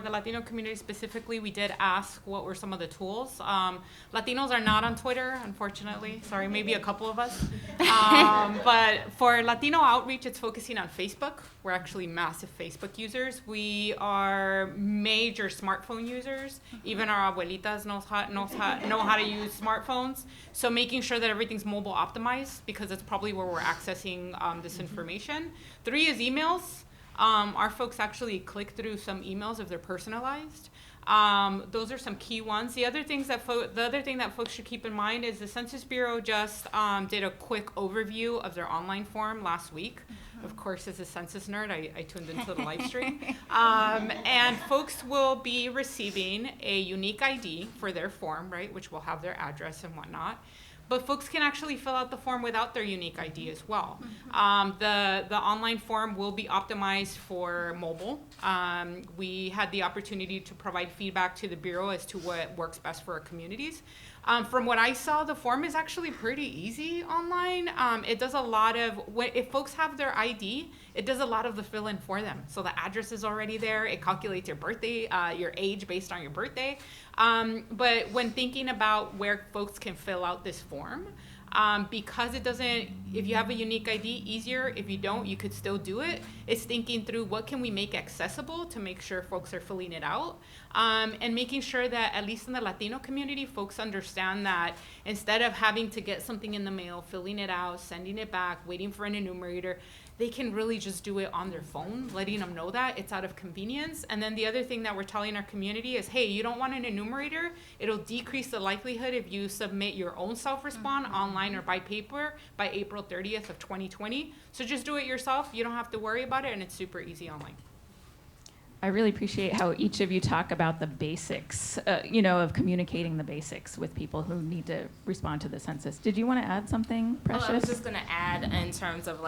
the Latino community specifically, we did ask what were some of the tools. Latinos are not on Twitter, unfortunately. Sorry, maybe a couple of us. But for Latino outreach, it's focusing on Facebook. We're actually massive Facebook users. We are major smartphone users. Even our abuelitas know how to use smartphones. So making sure that everything's mobile optimized, because it's probably where we're accessing this information. 3 is emails. Our folks actually click through some emails if they're personalized. Those are some key ones. The other thing that folks should keep in mind is the Census Bureau just did a quick overview of their online form last week. Of course, as a census nerd, I tuned into the live stream. And folks will be receiving a unique ID for their form, right, which will have their address and whatnot. But folks can actually fill out the form without their unique ID as well. The online form will be optimized for mobile. We had the opportunity to provide feedback to the Bureau as to what works best for our communities. From what I saw, the form is actually pretty easy online. It does a lot of, if folks have their ID, it does a lot of the fill-in for them. So the address is already there. It calculates your birthday, your age based on your birthday. But when thinking about where folks can fill out this form, because it doesn't, if you have a unique ID, easier. If you don't, you could still do it. It's thinking through what can we make accessible to make sure folks are filling it out, and making sure that at least in the Latino community, folks understand that instead of having to get something in the mail, filling it out, sending it back, waiting for an enumerator, they can really just do it on their phone, letting them know that it's out of convenience. And then the other thing that we're telling our community is, hey, you don't want an enumerator? It'll decrease the likelihood if you submit your own self-respond online or by paper by April 30th of 2020. So just do it yourself. You don't have to worry about it, and it's super easy online. I really appreciate how each of you talk about the basics, of communicating the basics with people who need to respond to the census. Did you want to add something, Precious? I was just going to add in terms of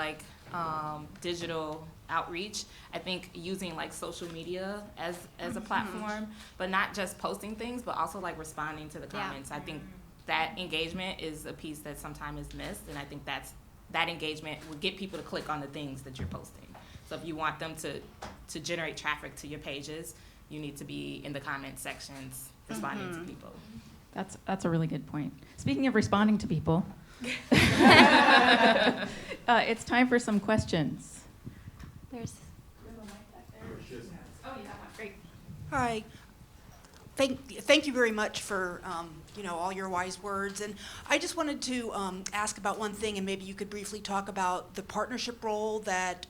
digital outreach. I think using social media as a platform, but not just posting things, but also responding to the comments. I think that engagement is a piece that sometimes is missed, and I think that engagement will get people to click on the things that you're posting. So if you want them to generate traffic to your pages, you need to be in the comment sections responding to people. That's a really good point. Speaking of responding to people, it's time for some questions. There's Oh, you have one. Great. Hi. Thank you very much for all your wise words. And I just wanted to ask about one thing, and maybe you could briefly talk about the partnership role that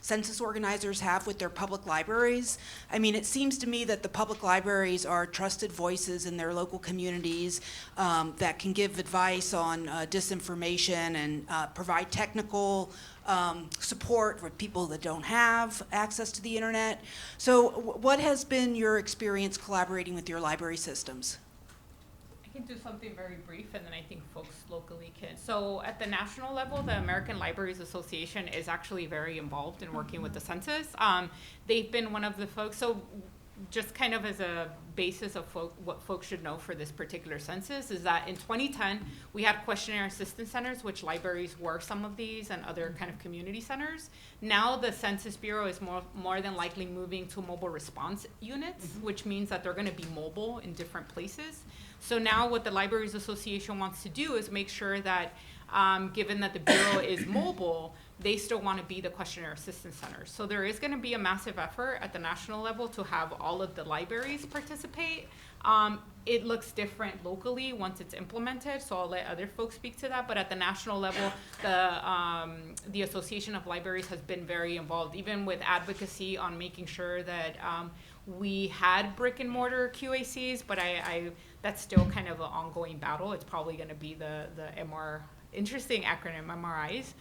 census organizers have with their public libraries. I mean, it seems to me that the public libraries are trusted voices in their local communities that can give advice on disinformation and provide technical support for people that don't have access to the internet. So what has been your experience collaborating with your library systems? I can do something very brief, and then I think folks locally can. So at the national level, the American Libraries Association is actually very involved in working with the census. They've been one of the folks, so just kind of as a basis of what folks should know for this particular census is that in 2010, we had questionnaire assistance centers, which libraries were some of these and other kind of community centers. Now the Census Bureau is more than likely moving to mobile response units, which means that they're going to be mobile in different places. So now what the Libraries Association wants to do is make sure that given that the Bureau is mobile, they still want to be the questionnaire assistance centers. So there is going to be a massive effort at the national level to have all of the libraries participate. It looks different locally once it's implemented, so I'll let other folks speak to that. But at the national level, the Association of Libraries has been very involved, even with advocacy on making sure that we had brick and mortar QACs, but that's still kind of an ongoing battle. It's probably going to be the interesting acronym, MRIs.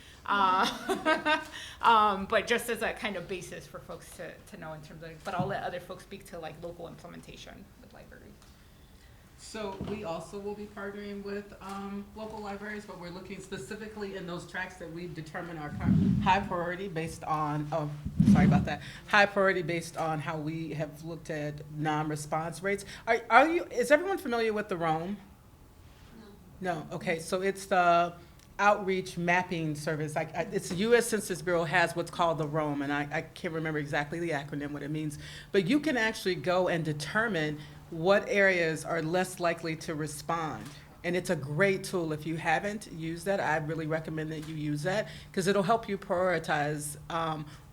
But just as a kind of basis for folks to know in terms of, but I'll let other folks speak to local implementation with libraries. So we also will be partnering with local libraries, but we're looking specifically in those tracks that we've determined are high priority based on, high priority based on how we have looked at non-response rates. Is everyone familiar with the ROAM? No, okay, so it's the outreach mapping service. It's the U.S. Census Bureau has what's called the ROAM, and I can't remember exactly the acronym, what it means. But you can actually go and determine what areas are less likely to respond. And it's a great tool. If you haven't used that, I really recommend that you use that because it'll help you prioritize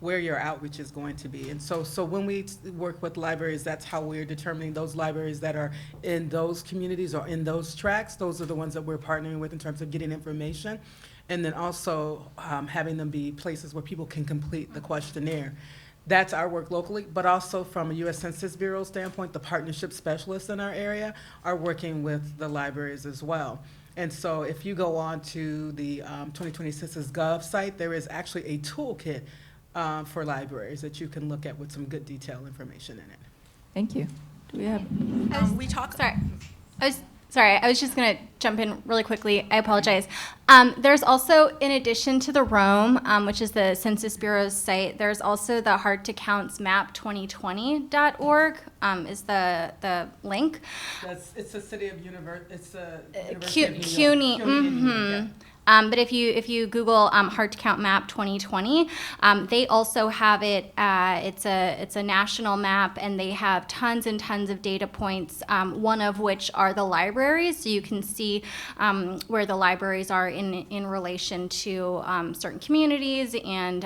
where your outreach is going to be. And so when we work with libraries, that's how we're determining those libraries that are in those communities or in those tracks. Those are the ones that we're partnering with in terms of getting information. And then also having them be places where people can complete the questionnaire. That's our work locally, but also from a U.S. Census Bureau standpoint, the partnership specialists in our area are working with the libraries as well. And so if you go on to the 2020 Census Gov site, there is actually a toolkit for libraries that you can look at with some good detailed information in it. Thank you. Do we have? I was just going to jump in really quickly. I apologize. There's also, in addition to the ROAM, which is the Census Bureau's site, there's also the Hard to Counts map2020.org is the link. It's the city of University. It's the CUNY. University of New York. But if you Google Hard to Count Map 2020, they also have it. It's a national map, and they have tons and tons of data points. One of which are the libraries, so you can see where the libraries are in relation to certain communities, and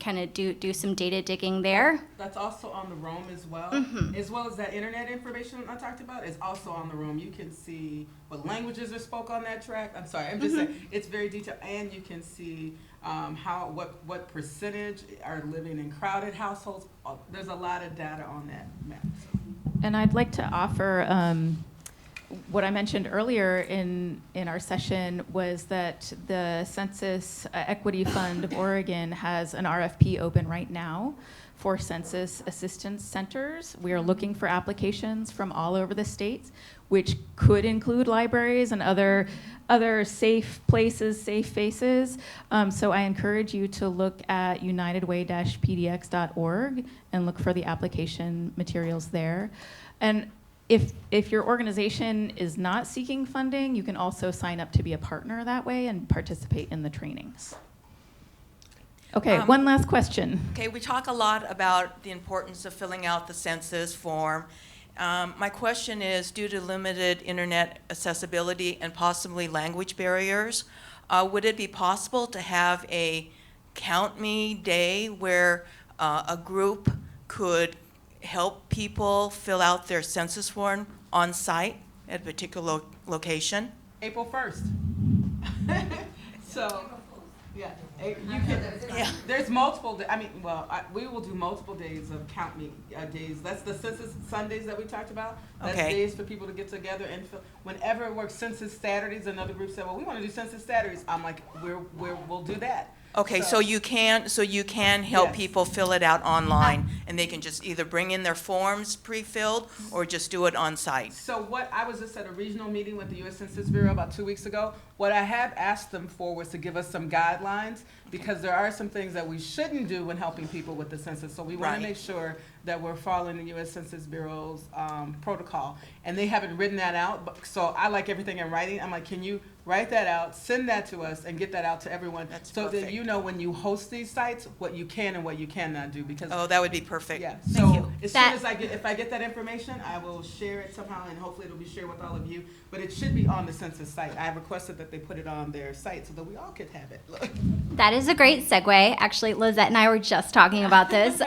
kind of do some data digging there. That's also on the Roam as well. As well as that internet information I talked about is also on the Roam. You can see what languages are spoke on that track. I'm sorry, I'm just saying, it's very detailed, and you can see what percentage are living in crowded households. There's a lot of data on that map. So. And I'd like to offer what I mentioned earlier in our session was that the Census Equity Fund of Oregon has an RFP open right now for census assistance centers. We are looking for applications from all over the states, which could include libraries and other safe places, safe faces. So I encourage you to look at unitedway-pdx.org and look for the application materials there. And if your organization is not seeking funding, you can also sign up to be a partner that way and participate in the trainings. Okay, one last question. Okay, we talk a lot about the importance of filling out the census form. My question is, due to limited internet accessibility and possibly language barriers, would it be possible to have a Count Me Day where a group could help people fill out their census form on site at a particular location? April 1st. So, yeah, you can. Yeah. There's multiple. We will do multiple days of Count Me days. That's the Census Sundays that we talked about. That's Okay. days for people to get together and whenever it works. Census Saturdays. Another group said, "Well, we want to do Census Saturdays." I'm like, we'll do that. Okay, so you can help Yes. people fill it out online, and they can just either bring in their forms pre-filled or just do it on site. So what I was just at a regional meeting with the U.S. Census Bureau about 2 weeks ago. What I have asked them for was to give us some guidelines because there are some things that we shouldn't do when helping people with the census. So we want Right. to make sure that we're following the U.S. Census Bureau's protocol. And they haven't written that out, so I like everything in writing. I'm like, can you write that out, send that to us, and get that out to everyone? That's so perfect. that you know when you host these sites, what you can and what you cannot do. Because Oh, that would be perfect. yeah. Thank So you. as That- soon as if I get that information, I will share it somehow, and hopefully it'll be shared with all of you. But it should be on the census site. I have requested that they put it on their site so that we all could have it. Look. That is a great segue. Actually, Lizette and I were just talking about this.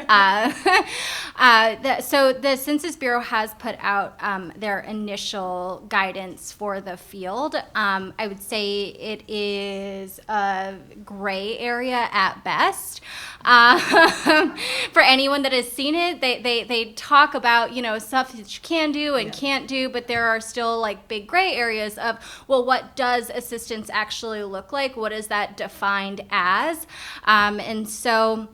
So the Census Bureau has put out their initial guidance for the field. I would say it is a gray area at best. For anyone that has seen it, they talk about, stuff that you can do and can't do, but there are still like big gray areas of, well, what does assistance actually look like? What is that defined as? And so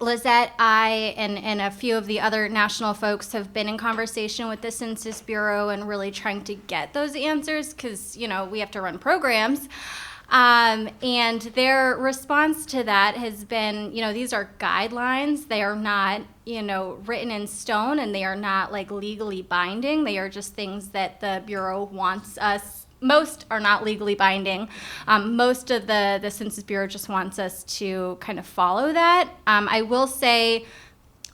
Lizette, I, and a few of the other national folks have been in conversation with the Census Bureau and really trying to get those answers because, we have to run programs. And their response to that has been, these are guidelines. They are not, written in stone, and they are not like legally binding. They are just things that the Bureau wants us. Most are not legally binding. Most of the Census Bureau just wants us to kind of follow that. I will say,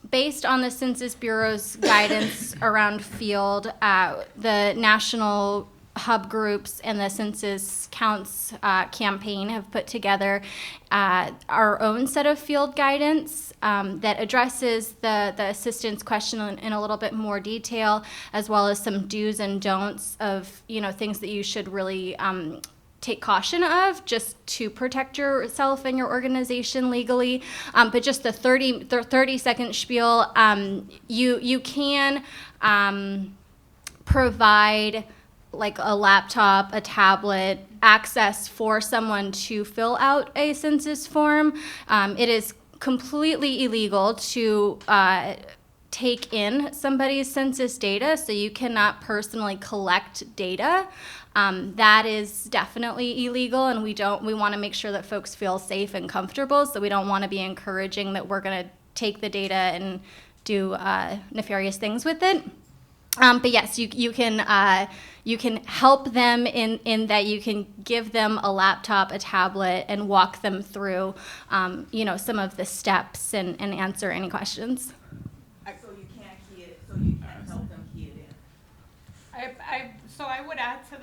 based on the Census Bureau's guidance around field, the National Hub groups and the Census Counts campaign have put together our own set of field guidance that addresses the assistance question in a little bit more detail, as well as some do's and don'ts of things that you should really take caution of just to protect yourself and your organization legally. But just the 30-second spiel, you can provide like a laptop, a tablet, access for someone to fill out a census form. It is completely illegal to take in somebody's census data, so you cannot personally collect data. That is definitely illegal, and we want to make sure that folks feel safe and comfortable, so we don't want to be encouraging that we're going to take the data and do nefarious things with it. But yes, you can help them in that you can give them a laptop, a tablet, and walk them through, some of the steps and answer any questions. So you can't key it, so you can't help them key it in. So I would add to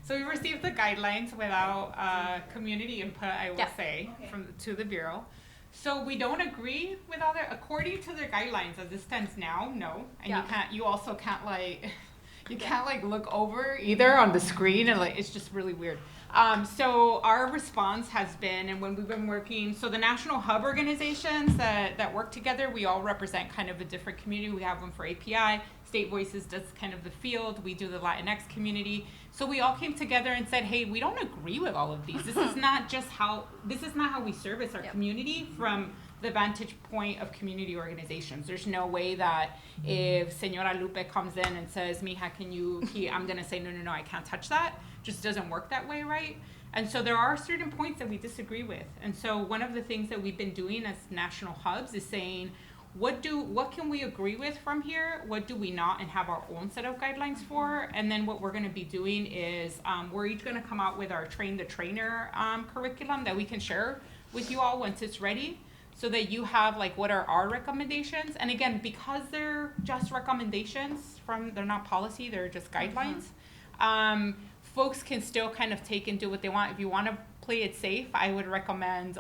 so we received the guidelines without community input, I will Yeah. say, to the Bureau. So we don't agree with according to their guidelines as it stands now, no. And Yeah. you also can't look over either on the screen, and it's just really weird. So our response has been, and when we've been working, so the national hub organizations that work together, we all represent kind of a different community. We have one for API, State Voices does kind of the field, we do the Latinx community. So we all came together and said, hey, we don't agree with all of these. This is not how we service our community from the vantage point of community organizations. There's no way that if Senora Lupe comes in and says, Mija, can you key, I'm gonna say, no, I can't touch that. Just doesn't work that way, right? And so there are certain points that we disagree with. And so one of the things that we've been doing as national hubs is saying, what can we agree with from here? What do we not, and have our own set of guidelines for? And then what we're gonna be doing is, we're each gonna come out with our train the trainer curriculum that we can share with you all once it's ready, so that you have what are our recommendations. And again, because they're just recommendations they're not policy, they're just guidelines. Folks can still kind of take and do what they want. If you wanna play it safe, I would recommend,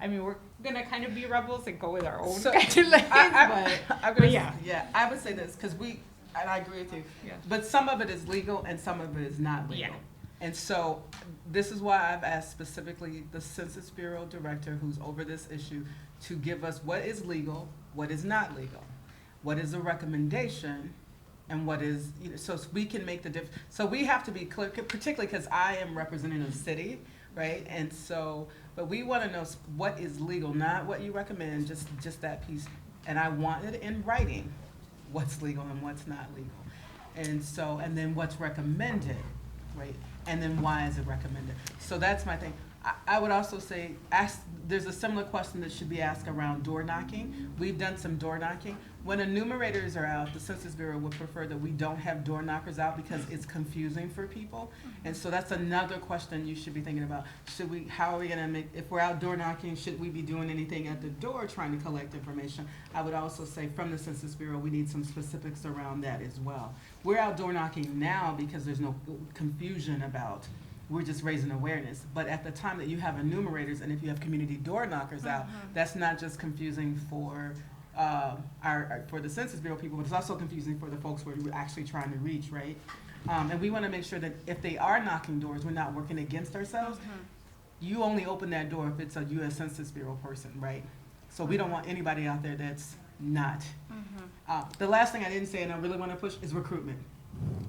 we're gonna kind of be rebels and go with our own guidelines, I would say this, because and I agree with you, Yeah. but some of it is legal and some of it is not legal. Yeah. And so this is why I've asked specifically the Census Bureau director who's over this issue to give us what is legal, what is not legal, what is a recommendation, and what is, so we can make the difference. So we have to be clear, particularly because I am representing a city, right? And so, but we want to know what is legal, not what you recommend, just that piece. And I want it in writing, what's legal and what's not legal. And so, and then what's recommended, right? And then why is it recommended? So that's my thing. I would also say, there's a similar question that should be asked around door knocking. We've done some door knocking. When enumerators are out, the Census Bureau would prefer that we don't have door knockers out because it's confusing for people. And so that's another question you should be thinking about. How are we gonna if we're out door knocking, should we be doing anything at the door trying to collect information? I would also say from the Census Bureau, we need some specifics around that as well. We're out door knocking now because there's no confusion about, we're just raising awareness. But at the time that you have enumerators and if you have community door knockers out, that's not just confusing for for the Census Bureau people, but it's also confusing for the folks we're actually trying to reach, right? And we want to make sure that if they are knocking doors, we're not working against ourselves. You only open that door if it's a U.S. Census Bureau person, right? So we don't want anybody out there that's not. The last thing I didn't say, and I really want to push, is recruitment.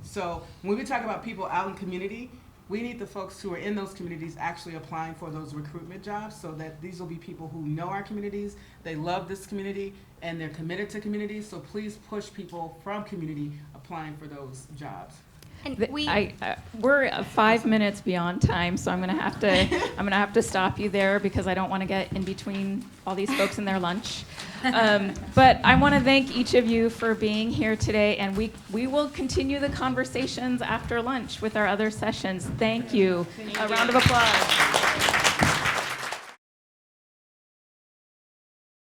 So when we talk about people out in community, we need the folks who are in those communities actually applying for those recruitment jobs, so that these will be people who know our communities, they love this community, and they're committed to communities. So please push people from community applying for those jobs. And We're 5 minutes beyond time, so I'm gonna have to stop you there because I don't want to get in between all these folks and their lunch. But I want to thank each of you for being here today, and we will continue the conversations after lunch with our other sessions. Thank you. A round of applause.